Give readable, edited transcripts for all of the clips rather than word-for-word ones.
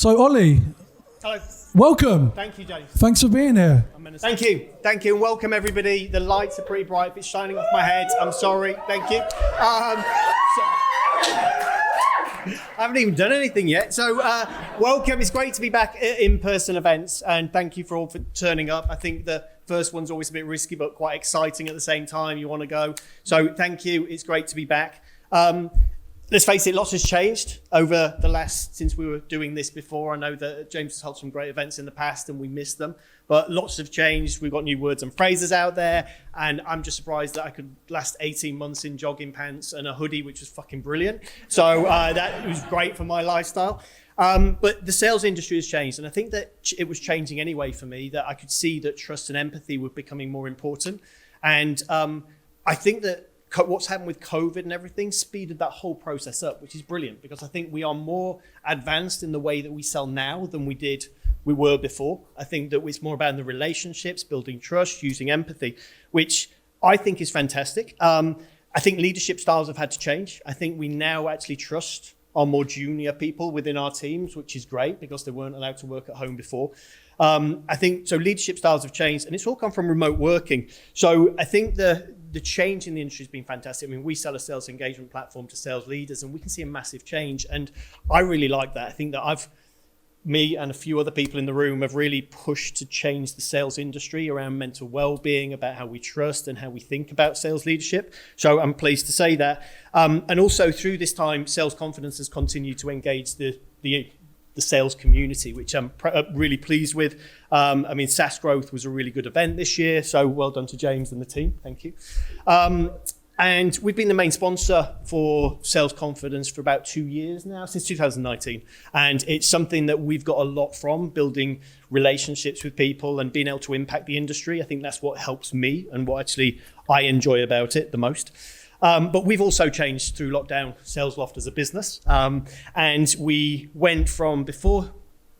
So Ollie, Hello. welcome. Thank you, James. Thanks for being here. Thank you, and welcome everybody. The lights are pretty bright. If it's shining off my head, I'm sorry. Thank you. I haven't even done anything yet. So welcome. It's great to be back at in-person events, and thank you for all for turning up. I think the first one's always a bit risky, but quite exciting at the same time. You want to go. So thank you. It's great to be back. Let's face it, lots has changed over the last, since we were doing this before. I know that James has held some great events in the past and we missed them, but lots have changed. We've got new words and phrases out there, and I'm just surprised that I could last 18 months in jogging pants and a hoodie, which was fucking brilliant. So that was great for my lifestyle. But the sales industry has changed, and I think that it was changing anyway for me, that I could see that trust and empathy were becoming more important. And I think that what's happened with COVID and everything speeded that whole process up, which is brilliant, because I think we are more advanced in the way that we sell now than we were before. I think that it's more about the relationships, building trust, using empathy, which I think is fantastic. I think leadership styles have had to change. I think we now actually trust our more junior people within our teams, which is great because they weren't allowed to work at home before. I think so leadership styles have changed, and it's all come from remote working. So I think the change in the industry has been fantastic. I mean, we sell a sales engagement platform to sales leaders, and we can see a massive change. And I really like that. I think that me and a few other people in the room have really pushed to change the sales industry around mental well-being, about how we trust and how we think about sales leadership. So I'm pleased to say that. And also through this time, sales confidence has continued to engage the sales community, which I'm really pleased with. I mean, SaaS Growth was a really good event this year, so well done to James and the team. Thank you. And we've been the main sponsor for Sales Confidence for about 2 years now, since 2019. And it's something that we've got a lot from, building relationships with people and being able to impact the industry. I think that's what helps me and what actually I enjoy about it the most. But we've also changed through lockdown, SalesLoft as a business. And we went from before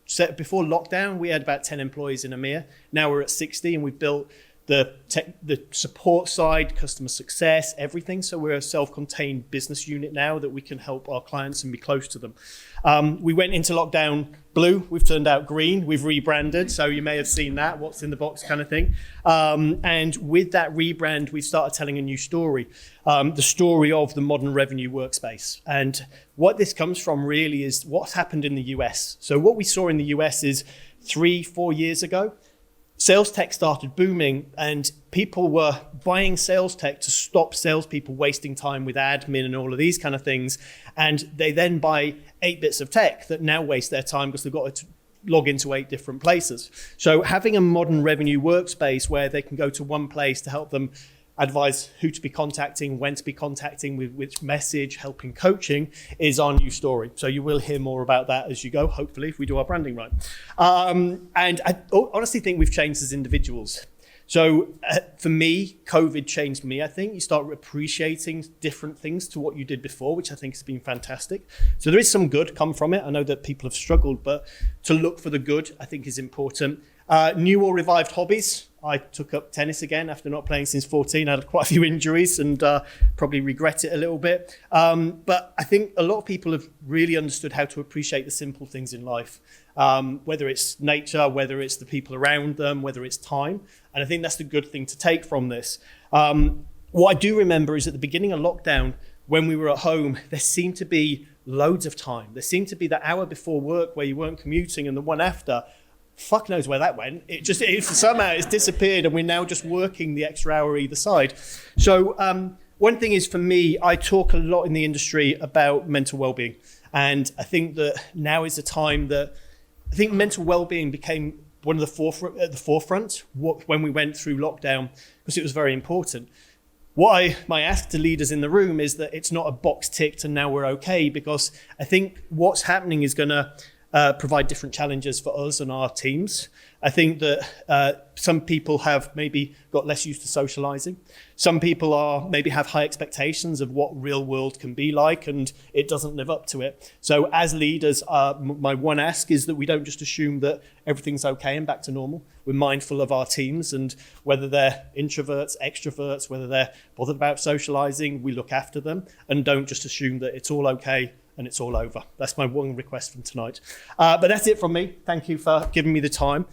lockdown, we had about 10 employees in EMEA. Now we're at 60, and we've built the support side, customer success, everything. So we're a self-contained business unit now that we can help our clients and be close to them. We went into lockdown blue, we've turned out green, we've rebranded. So you may have seen that, what's in the box kind of thing. And with that rebrand, we started telling a new story, the story of the modern revenue workspace. And what this comes from really is what's happened in the US. So what we saw in the US is 3-4 years ago, sales tech started booming, and people were buying sales tech to stop salespeople wasting time with admin and all of these kind of things. And they then buy 8 bits of tech that now waste their time because they've got to log into 8 different places. So having a modern revenue workspace where they can go to one place to help them advise who to be contacting, when to be contacting, with which message, helping coaching, is our new story. So you will hear more about that as you go, hopefully, if we do our branding right. And I honestly think we've changed as individuals. So for me, COVID changed me, I think. You start appreciating different things to what you did before, which I think has been fantastic. So there is some good come from it. I know that people have struggled, but to look for the good, I think, is important. New or revived hobbies. I took up tennis again after not playing since 14. I had quite a few injuries and probably regret it a little bit. But I think a lot of people have really understood how to appreciate the simple things in life, whether it's nature, whether it's the people around them, whether it's time. And I think that's the good thing to take from this. What I do remember is at the beginning of lockdown, when we were at home, there seemed to be loads of time. There seemed to be that hour before work where you weren't commuting, and the one after, fuck knows where that went. Somehow it's disappeared, and we're now just working the extra hour either side. So one thing is, for me, I talk a lot in the industry about mental well-being. And I think that now is the time that I think mental well-being became one of the forefront when we went through lockdown, because it was very important. What I might ask to leaders in the room is that it's not a box ticked and now we're okay, because I think what's happening is going to provide different challenges for us and our teams. I think that some people have maybe got less used to socializing. Some people maybe have high expectations of what real world can be like, and it doesn't live up to it. So as leaders, my one ask is that we don't just assume that everything's okay and back to normal. We're mindful of our teams, and whether they're introverts, extroverts, whether they're bothered about socializing, we look after them and don't just assume that it's all okay and it's all over. That's my one request from tonight. But that's it from me. Thank you for giving me the time.